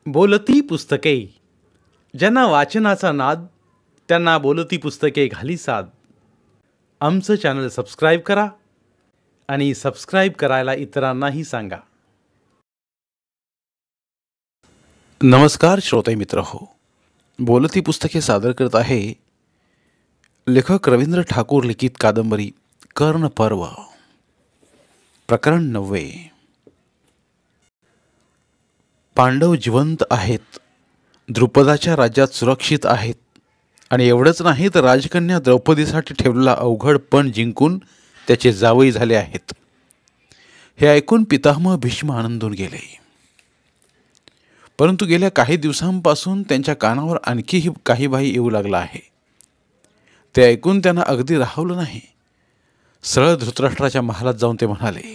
बोलती पुस्तके. ज्यांना वाचनाचा नाद त्यांना बोलती पुस्तके घाली साद. आमचं चॅनल सबस्क्राईब करा आणि सबस्क्राईब करायला इतरांनाही सांगा. नमस्कार श्रोते मित्र हो, बोलती पुस्तके सादर करत आहे लेखक रवींद्र ठाकूर लिखित कादंबरी कर्ण पर्व, प्रकरण 9. पांडव जिवंत आहेत, द्रुपदाच्या राज्यात सुरक्षित आहेत आणि एवढंच नाही तर राजकन्या द्रौपदीसाठी ठेवलेला अवघड पण जिंकून त्याचे जावई झाले आहेत. हे ऐकून पितामह भीष्म आनंदून गेले. परंतु गेल्या काही दिवसांपासून त्यांच्या कानावर आणखीही काही बाही येऊ लागला आहे. ते ऐकून त्यांना अगदी राहवलं नाही. सरळ धृतराष्ट्राच्या महालात जाऊन ते म्हणाले,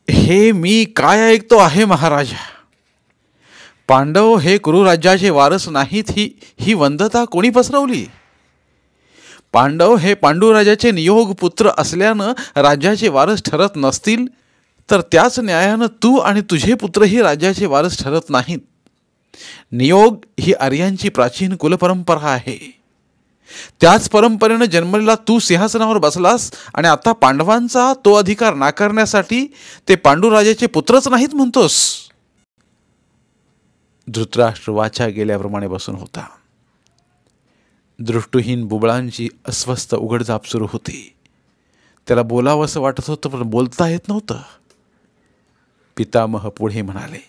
हे मी काय ऐकतो आहे महाराजा. पांडव हे कुरुराज्याचे वारस नाहीत, ही वंदता कोणी पसरवली. पांडव हे पांडुराजाचे नियोग पुत्र असल्यानं राज्याचे वारस ठरत नसतील तर त्याच न्यायानं तू आणि तुझे पुत्रही राज्याचे वारस ठरत नाहीत. नियोग ही आर्यांची प्राचीन कुलपरंपरा आहे. त्याच परंपरेनं जन्मलेला तू सिंहासनावर बसलास आणि आता पांडवांचा तो अधिकार नाकारण्यासाठी ते पांडुराजाचे पुत्रच नाहीत म्हणतोस. धृतराष्ट्र वाचा गेल्याप्रमाणे बसून होता. दृष्टीहीन बुबळांची अस्वस्थ उघडझाप सुरू होती. त्याला बोलावंसं वाटत होतं पण बोलता येत नव्हतं. पितामह पुढे म्हणाले,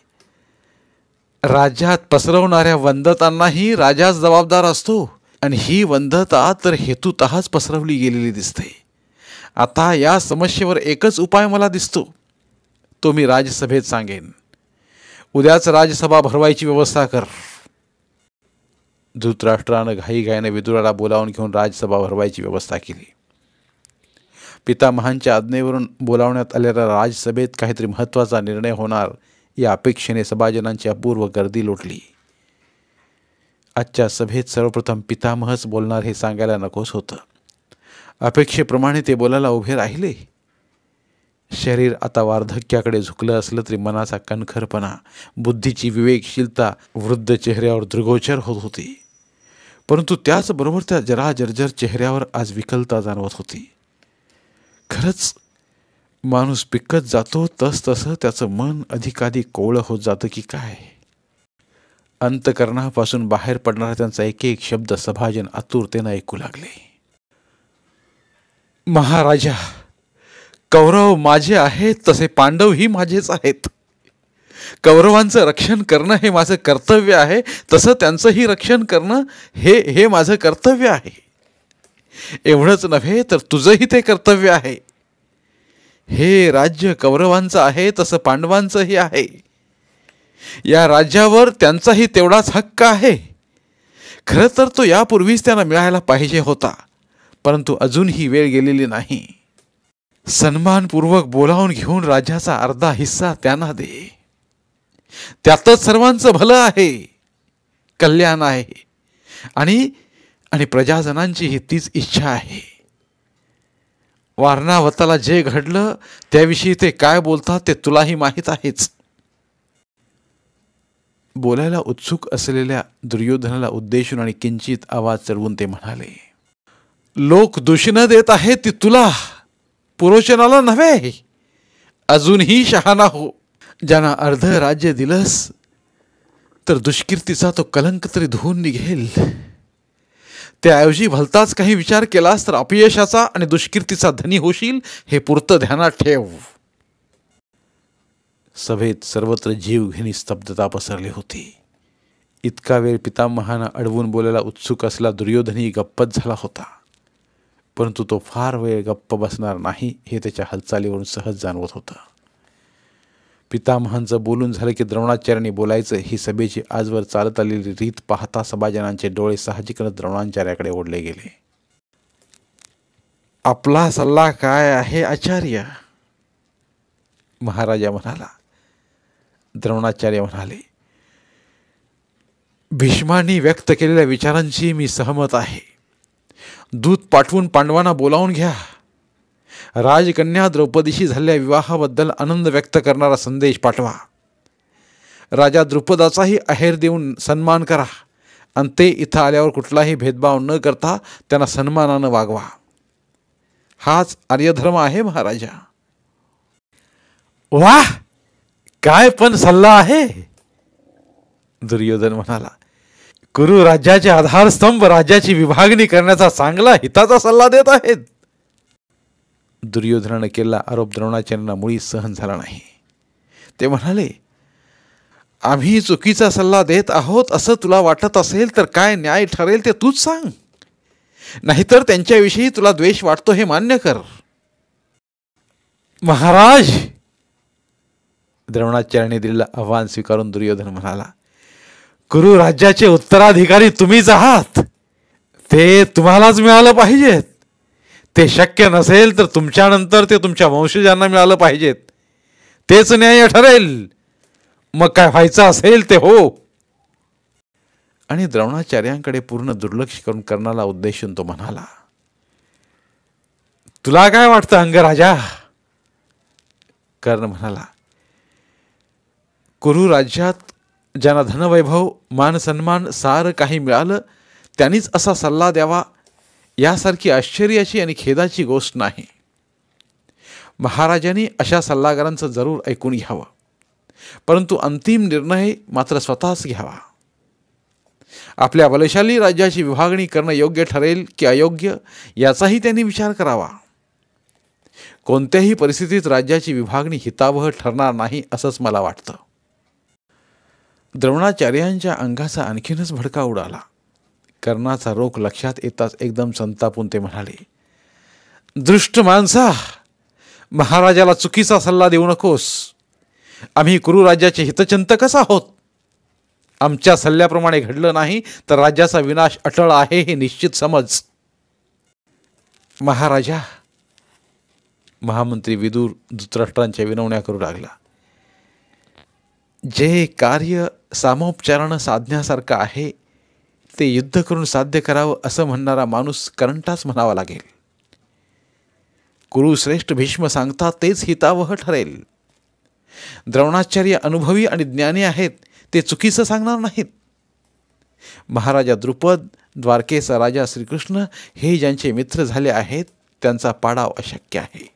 राज्यात पसरवणाऱ्या वंदतांनाही राजाच जबाबदार असतो आणि ही वंदता तर हेतुतःच पसरवली गेलेली दिसते. आता या समस्येवर एकच उपाय मला दिसतो, तो मी राजसभेत सांगेन. उद्याच राजसभा भरवायची व्यवस्था कर. धृतराष्ट्रानं घाईघाईने विदुराला बोलावून घेऊन राजसभा भरवायची व्यवस्था केली. पितामहांच्या आज्ञेवरून बोलावण्यात आलेल्या राजसभेत काहीतरी महत्त्वाचा निर्णय होणार या अपेक्षेने सभाजनांची अपूर्व गर्दी लोटली. आजच्या सभेत सर्वप्रथम पितामहच बोलणार हे सांगायला नकोस होतं. अपेक्षेप्रमाणे ते बोलायला उभे राहिले. शरीर आता वार्धक्याकडे झुकलं असलं तरी मनाचा कणखरपणा, बुद्धीची विवेकशीलता वृद्ध चेहऱ्यावर दृगोचर होत होती. परंतु त्याचबरोबर त्या जरा जर्जर चेहऱ्यावर आज विकलता जाणवत होती. खरंच माणूस पिकत जातो तसं त्याचं मन अधिकाधिक कोवळं होत जातं की काय. अंतकरणापासून बाहेर पडणारा त्यांचा एक एक शब्द सभाजन आतुरतेनं ऐकू लागले. महाराजा, कौरव माझे आहेत तसे पांडवही माझेच आहेत. कौरवांचं रक्षण करणं हे माझं कर्तव्य आहे, तसं त्यांचंही रक्षण करणं हे माझं कर्तव्य आहे. एवढंच नव्हे तर तुझंही ते कर्तव्य आहे. हे राज्य कौरवांचं आहे तसं पांडवांचंही आहे. या राज्यावर त्यांचाही तेवढाच हक्क आहे. खरं तर तो यापूर्वीच त्यांना मिळायला पाहिजे होता, परंतु अजूनही वेळ गेलेली नाही. सन्मानपूर्वक बोलावून घेऊन राज्याचा अर्धा हिस्सा त्यांना दे. त्यातच सर्वांचं भलं आहे, कल्याण आहे आणि प्रजाजनांची ही तीच इच्छा आहे. वारणावताला जे घडलं त्याविषयी ते काय बोलतात ते तुलाही माहीत आहेच. बोलायला उत्सुक असलेल्या दुर्योधनाला उद्देशून आणि किंचित आवाज चढवून ते म्हणाले, लोक दूषणं देत आहेत ती तुला, पुरोचनाला नव्हे. अजूनही शहाणा हो. ज्यांना अर्ध राज्य दिलंस तर दुष्कीर्तीचा तो कलंक तरी धुवून निघेल. त्याऐवजी भलताच काही विचार केलास तर अपयशाचा आणि दुष्कीर्तीचा धनी होशील, हे पुरतं ध्यानात ठेव. सभेत सर्वत्र जीवघेणी स्तब्धता पसरली होती. इतका वेळ पितामहांना अडवून बोलायला उत्सुक असला दुर्योधनही गप्पच झाला होता. परंतु तो फार वेळ गप्प बसणार नाही हे त्याच्या हालचालीवरून सहज जाणवत होतं. पितामहांचं बोलून झालं की द्रोणाचार्यांनी बोलायचं ही सभेची आजवर चालत आलेली रीत पाहता सभाजनांचे डोळे साहजिकच द्रोणाचार्याकडे ओढले गेले. आपला सल्ला काय आहे आचार्य? महाराजा म्हणाला. द्रोणाचार्य म्हणाले, भीष्मांनी व्यक्त केलेल्या विचारांशी मी सहमत आहे. दूत पाठवून पांडवांना बोलावून घ्या. राजकन्या द्रौपदीशी झालेल्या विवाहाबद्दल आनंद व्यक्त करणारा संदेश पाठवा राजा द्रुपदाचाही आहेर देऊन सन्मान करा आणि ते इथं आल्यावर कुठलाही भेदभाव न करता त्यांना सन्मानानं वागवा. हाच आर्यधर्म आहे महाराजा. वाह, काय पण सल्ला आहे. दुर्योधन म्हणाला, कुरु राज्याचे आधारस्तंभ राज्याची विभागणी करण्याचा चांगला हिताचा सल्ला देत आहेत. दुर्योधनाने केलेला आरोप द्रोणाचार्यांना मुळी सहन झाला नाही. ते म्हणाले, आम्ही चुकीचा सल्ला देत आहोत असं तुला वाटत असेल तर काय न्याय ठरेल ते तूच सांग, नाहीतर त्यांच्याविषयी तुला द्वेष वाटतो हे मान्य कर. महाराज, द्रोणाचार्यांनी दिलेलं आव्हान स्वीकारून दुर्योधन म्हणाला, कुरु राज्याचे उत्तराधिकारी तुम्हीच आहात. ते तुम्हालाच मिळालं पाहिजेत. ते शक्य नसेल तर तुमच्यानंतर ते तुमच्या वंशजांना मिळालं पाहिजेत. तेच न्याय ठरेल. मग काय व्हायचं असेल ते हो. आणि द्रोणाचार्यांकडे पूर्ण दुर्लक्ष करून कर्णाला उद्देशून तो म्हणाला, तुला काय वाटतं अंगराजा? कर्ण म्हणाला, कुरु राज्यात ज्यांना धनवैभव मान सन्मान सारं काही मिळालं त्यांनीच असा सल्ला द्यावा यासारखी आश्चर्याची आणि खेदाची गोष्ट नाही. महाराजांनी अशा सल्लागारांचं जरूर ऐकून घ्यावं, परंतु अंतिम निर्णय मात्र स्वतःच घ्यावा. आपल्या बलशाली राज्याची विभागणी करणं योग्य ठरेल की अयोग्य याचाही त्यांनी विचार करावा. कोणत्याही परिस्थितीत राज्याची विभागणी हितावह ठरणार नाही असंच मला वाटतं. द्रोणाचार्यांच्या अंगाचा आणखीनच भडका उडाला. कर्णाचा रोख लक्षात येताच एकदम संतापून ते म्हणाले, दृष्ट माणसा, महाराजाला चुकीचा सल्ला देऊ नकोस. आम्ही कुरु राज्याचे हितचिंतकच आहोत. आमच्या सल्ल्याप्रमाणे घडलं नाही तर राज्याचा विनाश अटळ आहे हे निश्चित समज. महाराजा, महामंत्री विदूर धृतराष्ट्रांच्या विनवण्या करू लागला, जे कार्य सामोपचारानं साधण्यासारखं आहे ते युद्ध करून साध्य करावं असं म्हणणारा माणूस करंटाच म्हणावा लागेल. कुरुश्रेष्ठ भीष्म सांगतात तेच हितावह ठरेल. द्रोणाचार्य अनुभवी आणि ज्ञानी आहेत, ते चुकीचं सांगणार नाहीत. महाराजा द्रुपद, द्वारकेचा राजा श्रीकृष्ण हे ज्यांचे मित्र झाले आहेत त्यांचा पाडाव अशक्य आहे.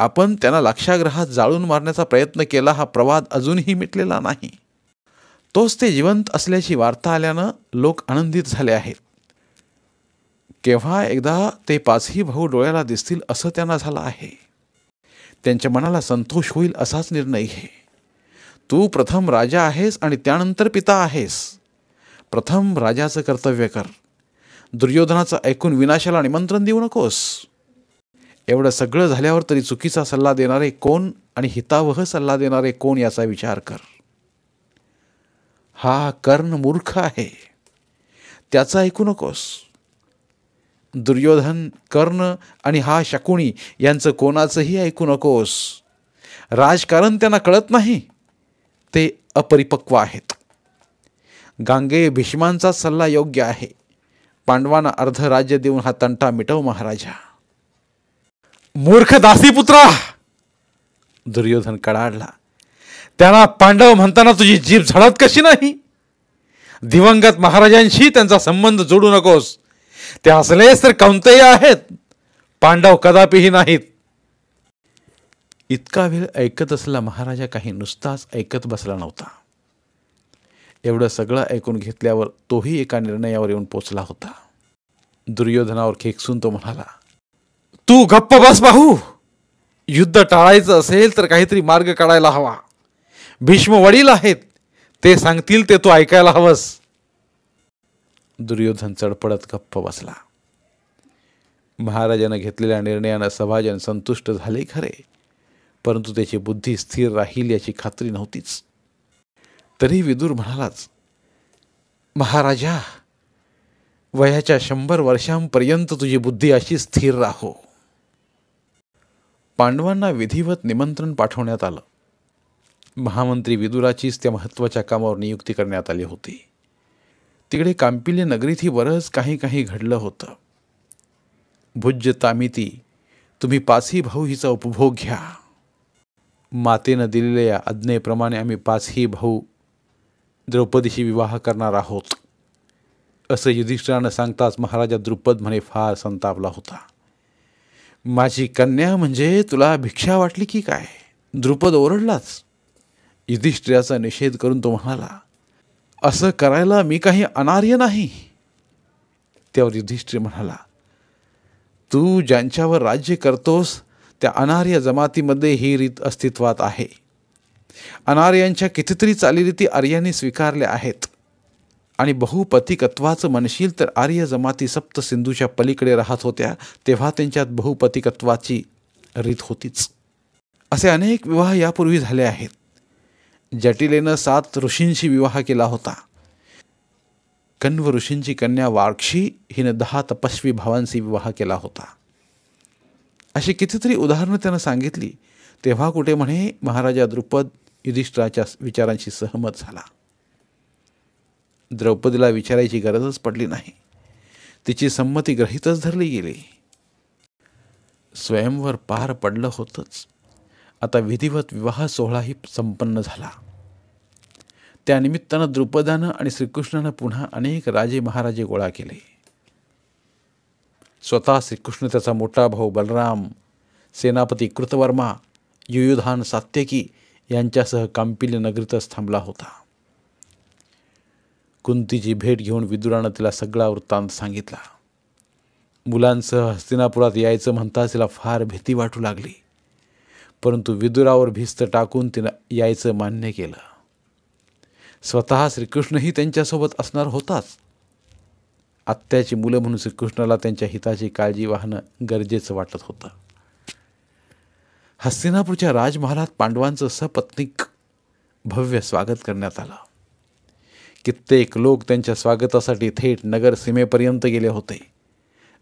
आपण त्यांना लाक्षागृहात जाळून मारण्याचा प्रयत्न केला, हा प्रवाद अजूनही मिटलेला नाही. तोच ते जिवंत असल्याची वार्ता आल्यानं लोक आनंदित झाले आहेत. केव्हा एकदा ते पाचही भाऊ डोळ्याला दिसतील असं त्यांना झालं आहे. त्यांच्या मनाला संतोष होईल असाच निर्णय घे. तू प्रथम राजा आहेस आणि त्यानंतर पिता आहेस. प्रथम राजाचं कर्तव्य कर. दुर्योधनाचं ऐकून विनाशाला निमंत्रण देऊ नकोस. एवढं सगळं झाल्यावर तरी चुकीचा सल्ला देणारे कोण आणि हितावह सल्ला देणारे कोण याचा विचार कर. हा कर्ण मूर्ख आहे, त्याचं ऐकू नकोस. दुर्योधन, कर्ण आणि हा शकुनी यांचं कोणाचंही ऐकू नकोस. राजकारण त्यांना कळत नाही, ते अपरिपक्व आहेत. गांगेय भीष्मांचा सल्ला योग्य आहे. पांडवांना अर्ध राज्य देऊन हा तंटा मिटव महाराजा. मूर्ख दासीपुत्रा, दुर्योधन कडाडला. त्यांना पांडव म्हणताना तुझी जीभ झडत कशी नाही? दिवंगत महाराजांशी त्यांचा संबंध जोडू नकोस. ते असलेच तर कौंतेय आहेत, पांडव कदापिही नाहीत. इतका वेळ ऐकत असलेला महाराजा काही नुसताच ऐकत बसला नव्हता. एवढं सगळं ऐकून घेतल्यावर तोही एका निर्णयावर येऊन पोचला होता. दुर्योधनावर खेकसून तो म्हणाला, तू गप्प बस भाऊ. युद्ध टाळायचं असेल तर काहीतरी मार्ग काढायला हवा. भीष्म वडील आहेत, ते सांगतील ते तू ऐकायला हवंस. दुर्योधन चडपडत गप्प बसला. महाराजानं घेतलेल्या निर्णयानं सभाजन संतुष्ट झाले खरे, परंतु त्याची बुद्धी स्थिर राहील याची खात्री नव्हतीच. तरी विदूर म्हणालाच, महाराजा, वयाच्या 100 वर्षांपर्यंत तुझी बुद्धी अशी स्थिर राहो. पांडवांना विधिवत निमंत्रण पाठवण्यात आलं. महामंत्री विदुराचीच त्या महत्त्वाच्या कामावर नियुक्ती करण्यात आली होती. तिकडे कांपिल्य नगरीतही बरंच काही घडलं होतं. भुज्य तामिती, तुम्ही पाचही भाऊ हिचा उपभोग घ्या. मातेनं दिलेल्या या आज्ञेप्रमाणे आम्ही पाचही भाऊ द्रौपदीशी विवाह करणार आहोत, असं युधिष्ठिरानं सांगताच महाराजा द्रुपद म्हणे फार संतापला होता. माझी कन्या म्हणजे तुला भिक्षा वाटली की काय? द्रुपद ओरडलाच. युधिष्ठिराचा निषेध करून तो म्हणाला, असं करायला मी काही अनार्य नाही. त्यावर युधिष्ठिर म्हणाला, तू ज्यांच्यावर राज्य करतोस त्या अनार्य जमातीमध्ये ही रीत अस्तित्वात आहे. अनार्यांच्या कितीतरी चालीरीती आर्यांनी स्वीकारल्या आहेत. आणि बहुपतिकत्वाचं म्हणशील तर आर्य जमाती सप्त सिंधूच्या पलीकडे राहत होत्या तेव्हा त्यांच्यात बहुपतिकत्वाची रीत होतीच. असे अनेक विवाह यापूर्वी झाले आहेत. जटिलेनं 7 ऋषींशी विवाह केला होता. कण्व ऋषींची कन्या वार्क्षी हिनं 10 तपस्वी भावांशी विवाह केला होता. अशी कितीतरी उदाहरणं त्यानं सांगितली. तेव्हा कुठे म्हणे महाराजा द्रुपद युधिष्ठिराच्या विचारांशी सहमत झाला. द्रौपदीला विचारायची गरजच पडली नाही. तिची संमती गृहीतच धरली गेली. स्वयंवर पार पडलं होतंच. आता विधिवत विवाह सोहळाही संपन्न झाला. त्यानिमित्तानं द्रुपदानं आणि श्रीकृष्णानं पुन्हा अनेक राजे महाराजे गोळा केले. स्वतः श्रीकृष्ण, त्याचा मोठा भाऊ बलराम, सेनापती कृतवर्मा, युयुधान, सात्यकी यांच्यासह कांपिल्य नगरीतच थांबला होता. कुंतीची भेट घेऊन विदुरानं तिला सगळा वृत्तांत सांगितला. मुलांसह हस्तिनापुरात यायचं म्हणताच तिला फार भीती वाटू लागली. परंतु विदुरावर भिस्त टाकून तिनं यायचं मान्य केलं. स्वतः श्रीकृष्णही त्यांच्यासोबत असणार होताच. आत्याची मुलं म्हणून श्रीकृष्णाला त्यांच्या हिताची काळजी वाहणं गरजेचं वाटत होतं. हस्तिनापूरच्या राजमहालात पांडवांचं सपत्नीक भव्य स्वागत करण्यात आलं. कित्येक लोक त्यांच्या स्वागतासाठी थेट नगर सीमेपर्यंत गेले होते.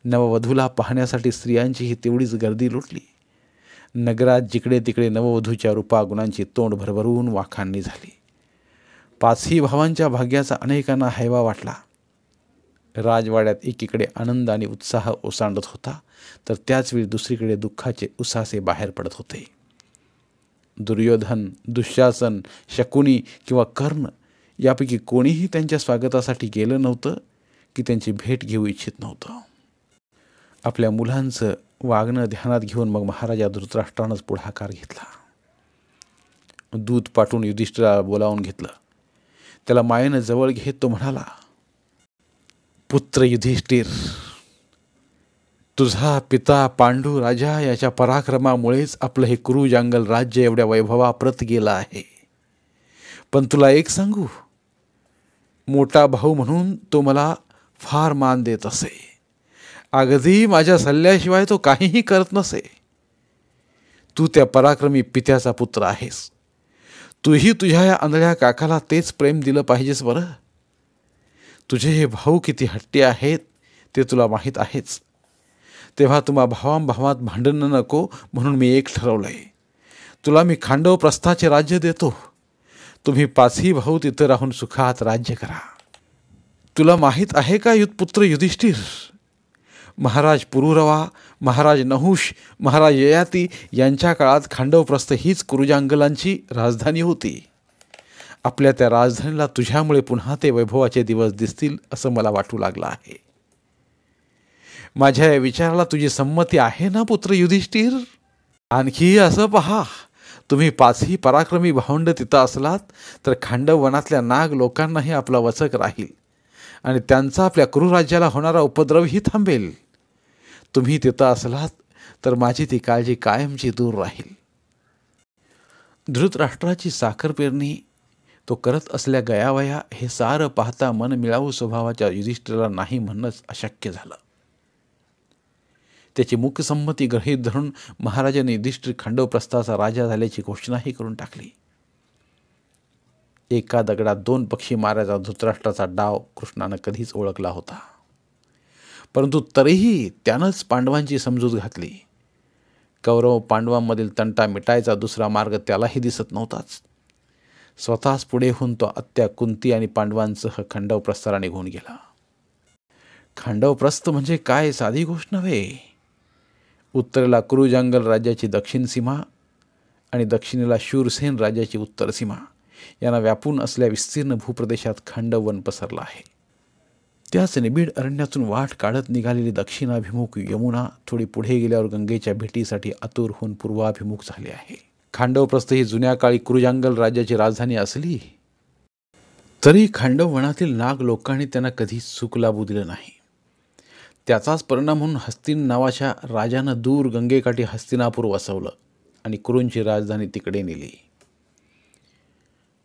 नववधूला पाहण्यासाठी स्त्रियांचीही तेवढीच गर्दी लुटली. नगरात जिकडे तिकडे नववधूच्या रूपागुणांची तोंड भरभरून वाखाणणी झाली. 5ही भावांच्या भाग्याचा अनेकांना हैवा वाटला. राजवाड्यात एकीकडे आनंद आणि उत्साह ओसांडत होता, तर त्याचवेळी दुसरीकडे दुःखाचे उसासे बाहेर पडत होते. दुर्योधन, दुःशासन, शकुनी किंवा कर्ण यापैकी कोणीही त्यांच्या स्वागतासाठी गेलं नव्हतं की त्यांची भेट घेऊ इच्छित नव्हतं. आपल्या मुलांचं वागणं ध्यानात घेऊन मग महाराजा धृतराष्ट्रानंच पुढाकार घेतला. दूत पाठवून युधिष्ठिराला बोलावून घेतलं. त्याला मायेनं जवळ घेत तो म्हणाला, पुत्र युधिष्ठिर, तुझा पिता पांडू राजा याच्या पराक्रमामुळेच आपलं हे कुरुजांगल राज्य एवढ्या वैभवाप्रत गेलं आहे. पण तुला एक सांगू, मोठा भाऊ म्हणून तो मला फार मान देत असे. अगदी माझ्या सल्ल्याशिवाय तो काहीही करत नसे. तू त्या पराक्रमी पित्याचा पुत्र आहेस. तूही तुझ्या या आंधळ्या काकाला तेच प्रेम दिलं पाहिजेस बरं. तुझे हे भाऊ किती हट्टी आहेत ते तुला माहीत आहेच. तेव्हा तुम्हा भावांभावात भांडणं नको म्हणून मी एक ठरवलंय. तुला मी खांडव प्रस्थाचे राज्य देतो. तुम्ही 5ही भाऊ तिथं राहून सुखात राज्य करा. तुला माहीत आहे का पुत्र युधिष्ठिर, महाराज पुरुरवा, महाराज नहुष, महाराज ययाती यांच्या काळात खांडवप्रस्थ हीच कुरुजांगलांची राजधानी होती. आपल्या त्या राजधानीला तुझ्यामुळे पुन्हा ते वैभवाचे दिवस दिसतील असं मला वाटू लागलं आहे. माझ्या या विचाराला तुझी संमती आहे ना पुत्र युधिष्ठिर? आणखी असं पहा, तुम्ही 5ही पराक्रमी भावंड तिथं असलात तर खांडव वनातल्या नाग लोकांनाही आपला वचक राहील आणि त्यांचा आपल्या कुरुराज्याला होणारा उपद्रवही थांबेल. तुम्ही तिथं असलात तर माझी ती काळजी कायमची दूर राहील. धृतराष्ट्राची साखर पेरणी तो करत असल्या गयावया हे सारं पाहता मन मिळावू स्वभावाच्या युधिष्ठिराला नाही म्हणणंच अशक्य झालं. त्याची मुकसंमती गृहीत धरून महाराजांनी युधिष्ठिर खांडवप्रस्थाचा राजा झाल्याची घोषणाही करून टाकली. एका दगडात 2 पक्षी मारायचा धृतराष्ट्राचा डाव कृष्णानं कधीच ओळखला होता. परंतु तरीही त्यानंच पांडवांची समजूत घातली. कौरव पांडवांमधील तंटा मिटायचा दुसरा मार्ग त्यालाही दिसत नव्हताच. स्वतःच पुढे होऊन तो आत्या कुंती आणि पांडवांसह खांडवप्रस्थाला निघून गेला. खांडवप्रस्थ म्हणजे काय साधी गोष्ट नव्हे. उत्तरेला कुरुजांगल राज्याची दक्षिण सीमा आणि दक्षिणेला शूरसेन राज्याची उत्तर सीमा यांना व्यापून असल्या विस्तीर्ण भूप्रदेशात खांडववन पसरला आहे. त्याच निबिड अरण्यातून वाट काढत निघालेली दक्षिणाभिमुख यमुना थोडी पुढे गेल्यावर गंगेच्या भेटीसाठी आतुर होऊन पूर्वाभिमुख झाले आहे. खांडवप्रस्थ ही जुन्या काळी कुरुजांगल राज्याची राजधानी असली तरी खांडववनातील नाग लोकांनी त्यांना कधीच सुख लाभू दिलं नाही. त्याचाच परिणाम म्हणून हस्तिन नावाच्या राजानं दूर गंगेकाठी हस्तिनापूर वसवलं आणि कुरूंची राजधानी तिकडे नेली.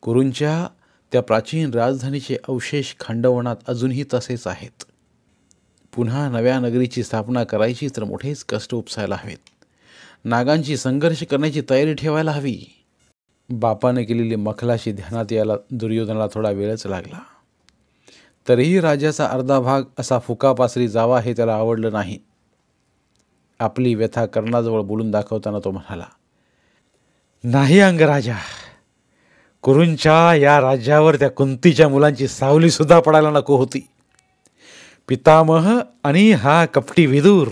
कुरूंच्या त्या प्राचीन राजधानीचे अवशेष खांडववनात अजूनही तसेच आहेत. पुन्हा नव्या नगरीची स्थापना करायची तर मोठेच कष्ट उपसायला हवेत. नागांची संघर्ष करण्याची तयारी ठेवायला हवी. बापाने केलेली मखलाशी ध्यानात यायला दुर्योधनाला थोडा वेळच लागला. तरीही राजाचा अर्धा भाग असा फुकापासरी जावा हे त्याला आवडलं नाही. आपली व्यथा कर्णाजवळ बोलून दाखवताना तो म्हणाला, नाही अंगराजा, कुरूंच्या या राज्यावर त्या कुंतीच्या मुलांची सावली सुद्धा पडायला नको होती. पितामह आणि हा कपटी विदूर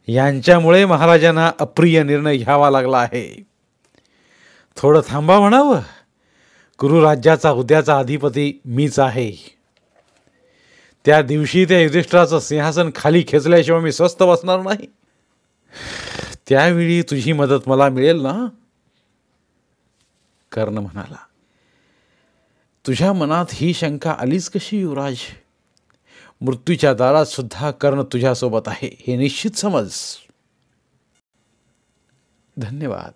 यांच्यामुळे महाराजांना अप्रिय निर्णय घ्यावा लागला आहे. थोडं थांबा म्हणावं. कुरु राज्याचा उद्याचा अधिपती मीच आहे. त्या दिवशी त्या युधिष्ठिराचं सिंहासन खाली खेचल्याशिवाय मी स्वस्थ बसणार नाही. त्यावेळी तुझी मदत मला मिळेल ना? कर्ण म्हणाला, तुझ्या मनात ही शंका आलीच कशी युवराज? मृत्यूच्या दारात सुद्धा कर्ण तुझ्यासोबत आहे हे निश्चित समज. धन्यवाद.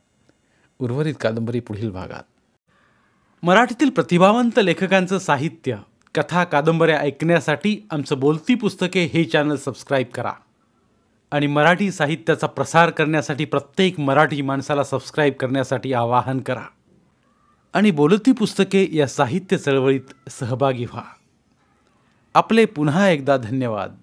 उर्वरित कादंबरी पुढील भागात. मराठीतील प्रतिभावंत लेखकांचं साहित्य, कथा, कादंबऱ्या ऐकण्यासाठी आमचं बोलती पुस्तके हे चॅनल सबस्क्राईब करा आणि मराठी साहित्याचा प्रसार करण्यासाठी प्रत्येक मराठी माणसाला सबस्क्राईब करण्यासाठी आवाहन करा आणि बोलती पुस्तके या साहित्य चळवळीत सहभागी व्हा. आपले पुन्हा एकदा धन्यवाद.